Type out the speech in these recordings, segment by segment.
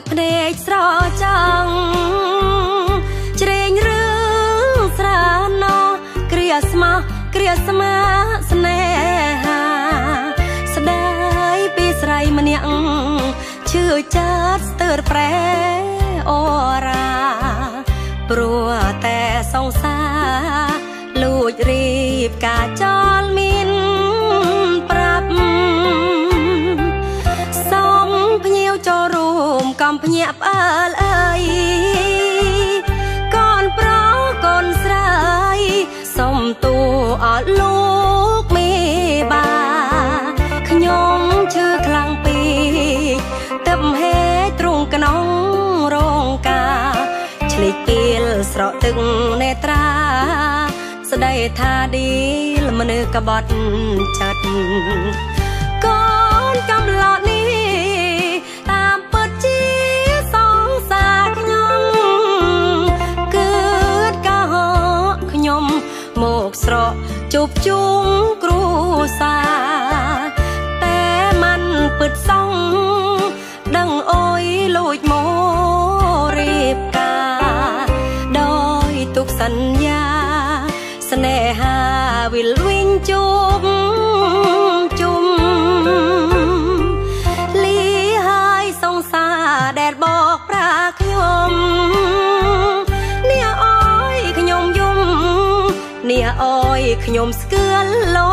ភ្នែកស្រចាំងជ្រែងរឿងស្រាណោគ្រាស្មោះគ្រាស្មាស្នេហាស្ដាយពីស្រីម្នាក់ឈឺចិត្តស្ទើរប្រែអូរាព្រោះតែសង្សារលួចរៀបការចោលមានប្រាប់សូមភ្ញៀវចូលរួមកំភ្ញាក់ផ្អើលអើយកូនប្រុសកូនស្រីសូមទូអត់លោកមេបាខ្ញុំឈឺខ្លាំងពេកទឹកហេទ្រង់ក្នុងរោងការឆ្លៀកពេលស្រក់ទឹកនេត្រាស្ដីថាឌីលមនុស្សកបត់ចិត្តកូនកំឡោតនេះតាមពិតជាសង្សារខ្ញុំគឺកោខ្ញុំមកស្រកជប់ជុំគ្រួសារតែมันពិតសងដឹងអើយលួចមករៀបការដោយទុកសន្យាស្នេហាវិលវិញជុំលីហើយសង្សារដែលបកប្រាខ្ញុំនេះអើយខ្ញុំយំនេះអើយខ្ញុំស្គាល់លោ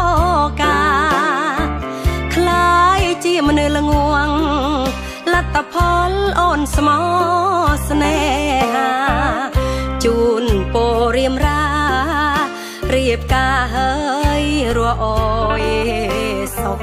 កាคล้ายជាមនុស្សល្ងងលទ្ធផលអូនស្មោស្នេហាជូនពររៀមរារៀបការហើយរអយសុខ